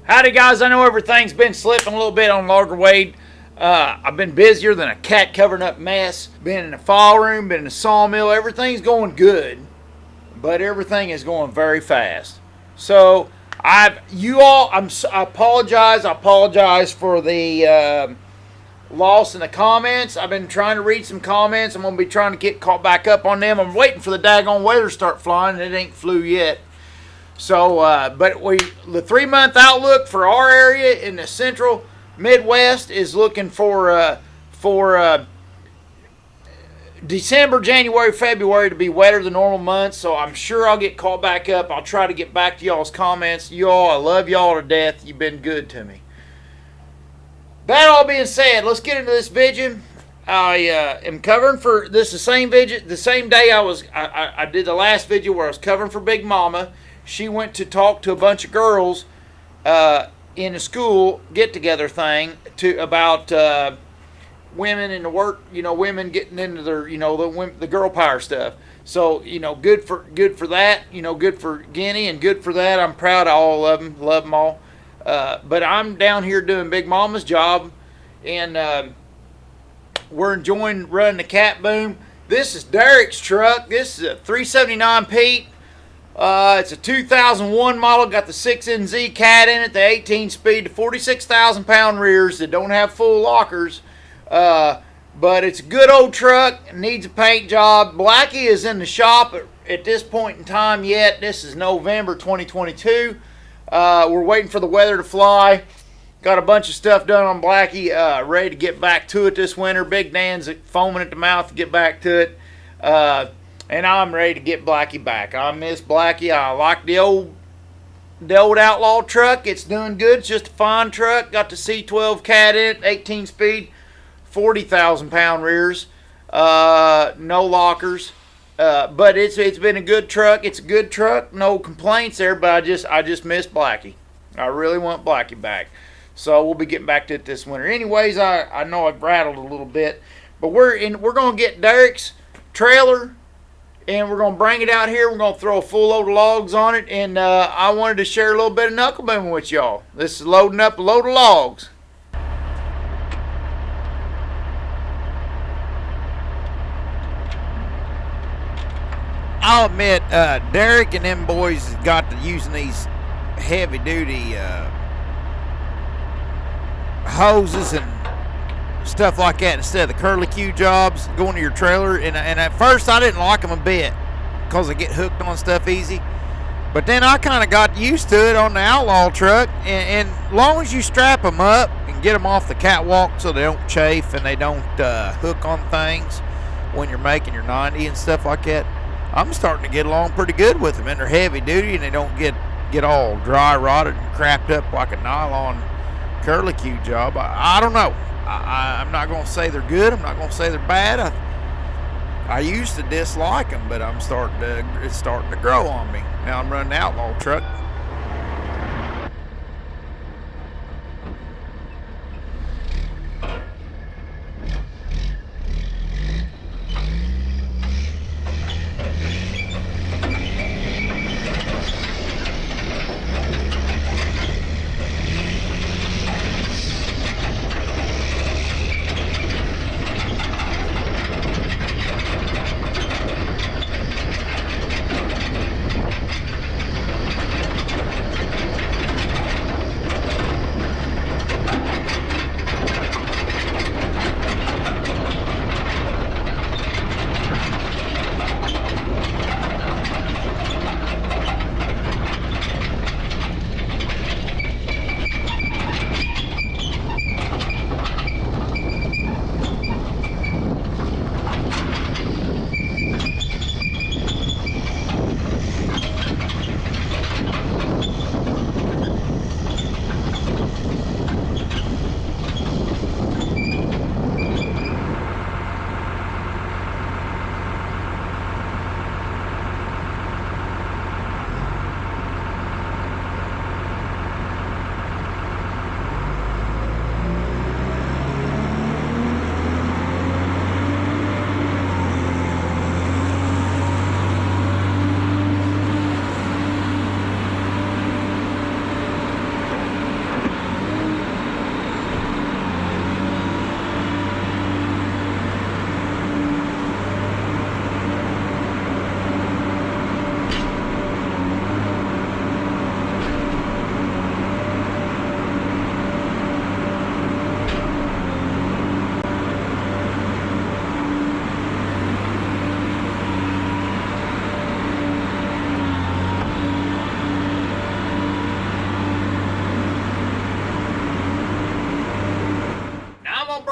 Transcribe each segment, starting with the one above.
Howdy guys, I know everything's been slipping a little bit on Logger Wade. I've been busier than a cat covering up mess. Been in the file room, been in the sawmill. Everything's going good, but everything is going very fast. So I apologize. I apologize for the loss in the comments. I've been trying to read some comments. I'm gonna be trying to get caught back up on them. I'm waiting for the daggone weather to start flying, and it ain't flew yet. So, but the 3-month outlook for our area in the central Midwest is looking for December, January, February to be wetter than normal months. So I'm sure I'll get caught back up. I'll try to get back to y'all's comments. Y'all, I love y'all to death. You've been good to me. That all being said, let's get into this video. I am covering for this the same video, the same day I did the last video where I was covering for Big Mama. She went to talk to a bunch of girls in a school get-together thing about women in the work, women getting into their, the girl power stuff. So, good for that, good for Guinea, and good for that. I'm proud of all of them, love them all. But I'm down here doing Big Mama's job, and we're enjoying running the cat boom. This is Derek's truck. This is a 379 Pete. It's a 2001 model, got the 6NZ cat in it, the 18-speed, the 46,000 pound rears that don't have full lockers. But it's a good old truck, needs a paint job. Blackie is in the shop at this point in time yet. This is November 2022. We're waiting for the weather to fly. Got a bunch of stuff done on Blackie, ready to get back to it this winter. Big Dan's foaming at the mouth to get back to it. And I'm ready to get Blackie back. I miss Blackie. I like the old Outlaw truck. It's doing good. It's just a fine truck. Got the C12 cat in it, 18 speed, 40,000 pound rears, no lockers. But it's been a good truck. It's a good truck. No complaints there. But I just miss Blackie. I really want Blackie back. So we'll be getting back to it this winter. Anyways, I know I've rattled a little bit, but we're gonna get Derek's trailer. And we're going to bring it out here. We're going to throw a full load of logs on it. And I wanted to share a little bit of knuckle booming with y'all. This is loading up a load of logs. I'll admit, Derek and them boys got to using these heavy-duty hoses and stuff like that instead of the curlicue jobs going to your trailer, and at first I didn't like them a bit because I get hooked on stuff easy, but then I kind of got used to it on the Outlaw truck, and as long as you strap them up and get them off the catwalk so they don't chafe and they don't hook on things when you're making your 90 and stuff like that, I'm starting to get along pretty good with them, and they're heavy duty and they don't get all dry rotted and crapped up like a nylon curlicue job. I don't know. I'm not going to say they're good. I'm not going to say they're bad. I used to dislike them, but it's starting to grow on me. Now I'm running the Outlaw truck.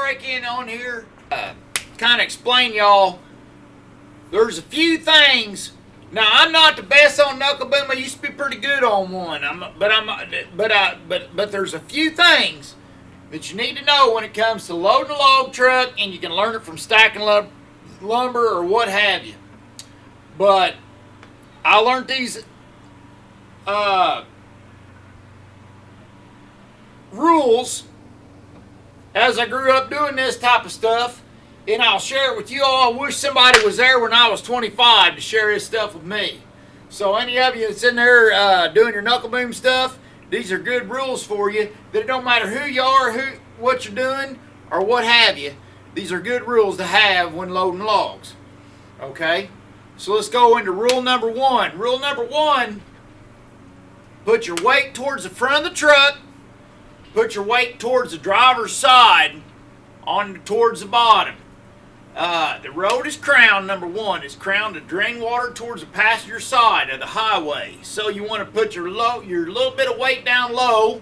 break in on here, kind of explain y'all. There's a few things. Now I'm not the best on knuckle boom. I used to be pretty good on one. But there's a few things that you need to know when it comes to loading a log truck, and you can learn it from stacking lumber or what have you. But I learned these rules as I grew up doing this type of stuff, and I'll share it with you all. I wish somebody was there when I was 25 to share this stuff with me. So any of you that's in there doing your knuckle boom stuff, these are good rules for you, that it don't matter who you are, what you're doing, or what have you. These are good rules to have when loading logs. Okay? So let's go into rule number one. Rule number one, put your weight towards the front of the truck. Put your weight towards the driver's side, towards the bottom. The road is crowned, number one. It's crowned to drain water towards the passenger side of the highway. So you want to put your little bit of weight down low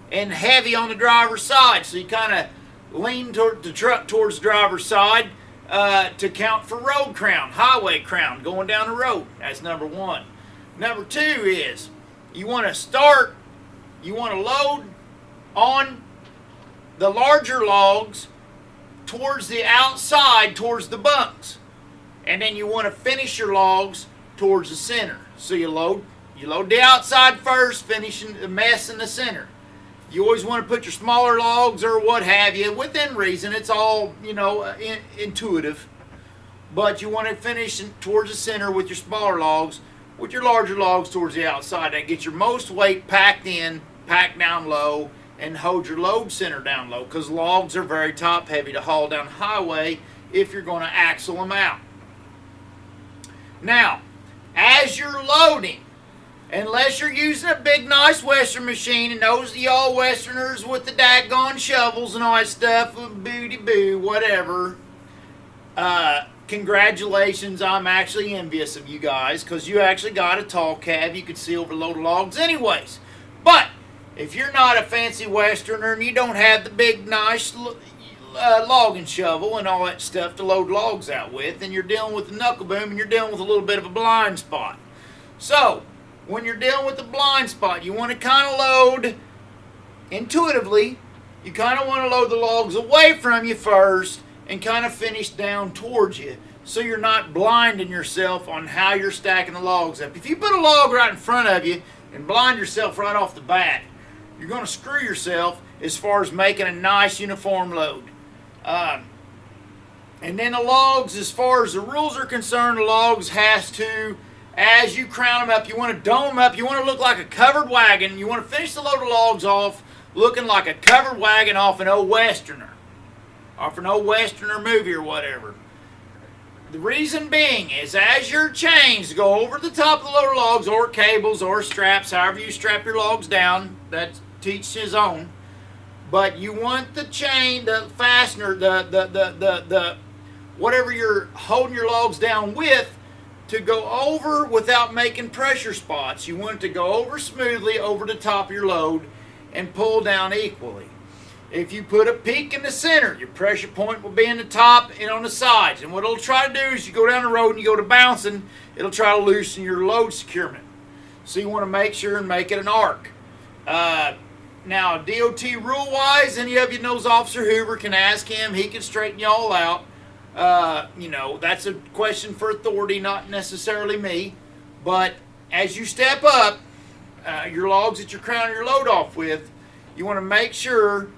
and heavy on the driver's side. So you kind of lean toward the truck towards the driver's side to count for road crown, highway crown, going down the road. That's number one. Number two is you want to load on the larger logs towards the outside, towards the bunks, and then you want to finish your logs towards the center. So you load the outside first, finishing the mess in the center. You always want to put your smaller logs or what have you within reason. It's all intuitive, but you want to finish towards the center with your smaller logs, with your larger logs towards the outside. That gets your most weight packed in, packed down low, and hold your load center down low, because logs are very top heavy to haul down the highway if you're going to axle them out. Now, as you're loading, unless you're using a big nice Western machine, and those of y'all Westerners with the daggone shovels and all that stuff, booty boo, whatever, congratulations, I'm actually envious of you guys, because you actually got a tall cab. You can see over a load of logs anyways. But if you're not a fancy Westerner and you don't have the big, nice logging shovel and all that stuff to load logs out with, and you're dealing with the knuckle boom and you're dealing with a little bit of a blind spot. So, when you're dealing with the blind spot, you want to kind of load intuitively. You kind of want to load the logs away from you first and kind of finish down towards you, so you're not blinding yourself on how you're stacking the logs up. If you put a log right in front of you and blind yourself right off the bat, you're going to screw yourself as far as making a nice uniform load. And then the logs, as far as the rules are concerned, the logs has to, as you crown them up, you want to dome them up. You want to look like a covered wagon. You want to finish the load of logs off looking like a covered wagon off an old Westerner. Off an old Westerner movie or whatever. The reason being is, as your chains go over the top of the load of logs, or cables, or straps, however you strap your logs down, that's teach his own. But you want the chain, the fastener, the whatever you're holding your logs down with, to go over without making pressure spots. You want it to go over smoothly over the top of your load and pull down equally. If you put a peak in the center, your pressure point will be in the top and on the sides. And what it'll try to do is, you go down the road and you go to bouncing, it'll try to loosen your load securement. So you want to make sure and make it an arc. Now, DOT rule-wise, any of you knows Officer Hoover, can ask him. He can straighten y'all out. That's a question for authority, not necessarily me. But as you step up, your logs that you're crowning your load off with, you want to make sure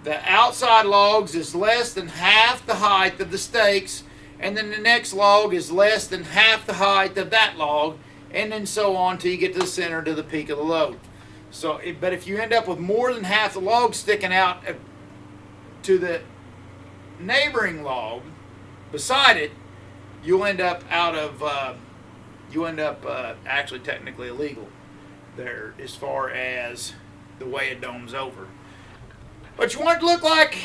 the outside logs is less than half the height of the stakes, and then the next log is less than half the height of that log, and then so on till you get to the center, to the peak of the load. So, but if you end up with more than half the log sticking out to the neighboring log beside it, you'll end up actually technically illegal there, as far as the way it domes over. But you want it to look like,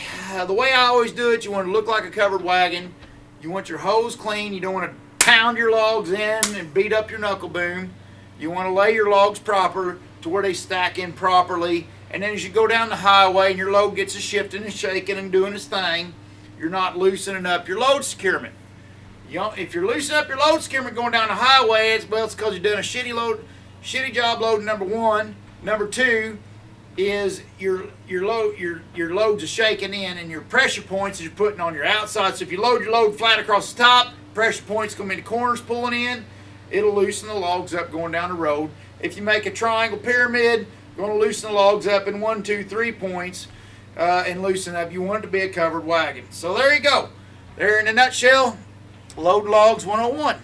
the way I always do it, you want it to look like a covered wagon. You want your hose clean. You don't want to pound your logs in and beat up your knuckle boom. You want to lay your logs proper to where they stack in properly, And then as you go down the highway and your load gets a shifting and shaking and doing its thing, you're not loosening up your load securement. If you're loosening up your load securement going down the highway, it's because you're doing a shitty job loading, number one. Number two is your loads are shaking in, and your pressure points that you're putting on your outside. So if you load your load flat across the top, pressure points going to be the corners pulling in. It'll loosen the logs up going down the road. If you make a triangle pyramid, going to loosen the logs up in 1, 2, 3 points and loosen up. You want it to be a covered wagon. So there you go. There in a nutshell, Load Logs 101.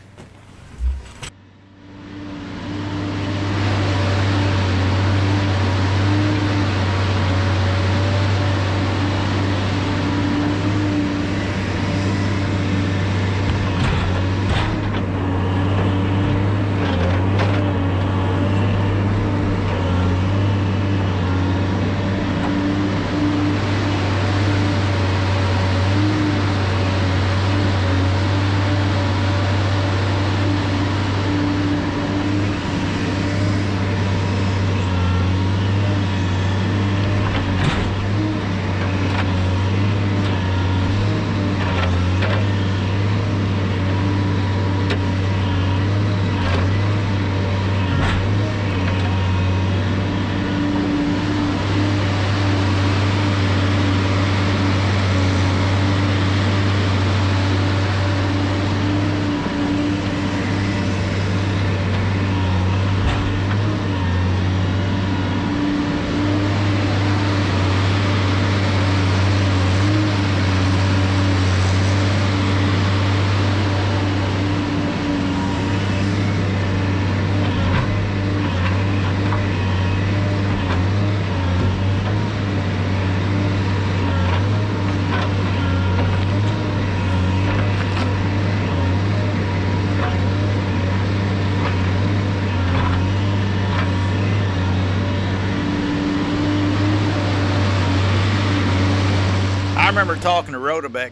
I remember talking to Rotobeck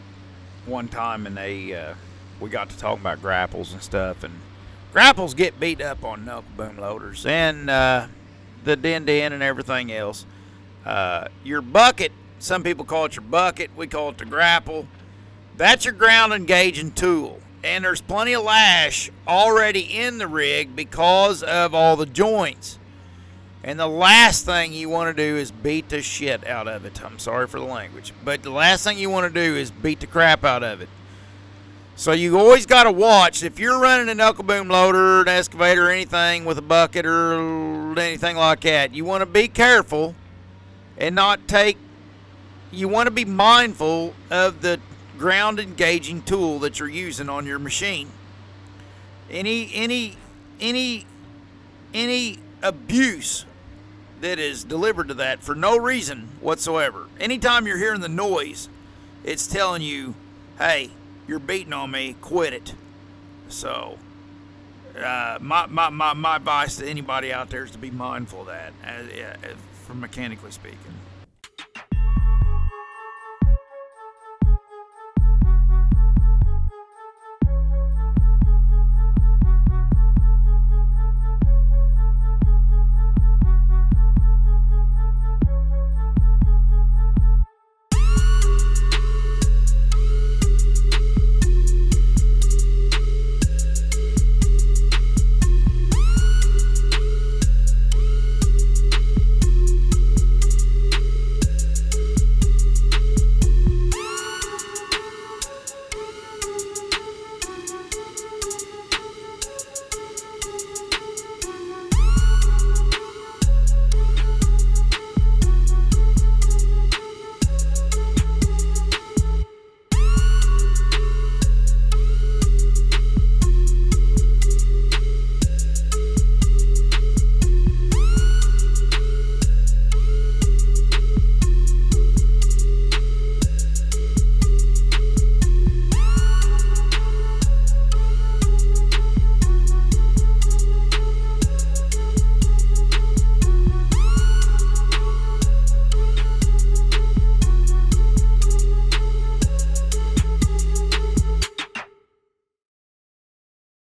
one time, and we got to talking about grapples and stuff, and grapples get beat up on knuckle boom loaders and the din and everything else. Your bucket, some people call it your bucket, we call it the grapple. That's your ground engaging tool, and there's plenty of lash already in the rig because of all the joints. And the last thing you want to do is beat the shit out of it. I'm sorry for the language. But the last thing you want to do is beat the crap out of it. So you always got to watch. If you're running a knuckle boom loader, an excavator, or anything with a bucket or anything like that, you want to be careful and not take... You want to be mindful of the ground engaging tool that you're using on your machine. Any abuse that is delivered to that for no reason whatsoever. Anytime you're hearing the noise, it's telling you, hey, you're beating on me, quit it. So, my advice to anybody out there is to be mindful of that, from mechanically speaking.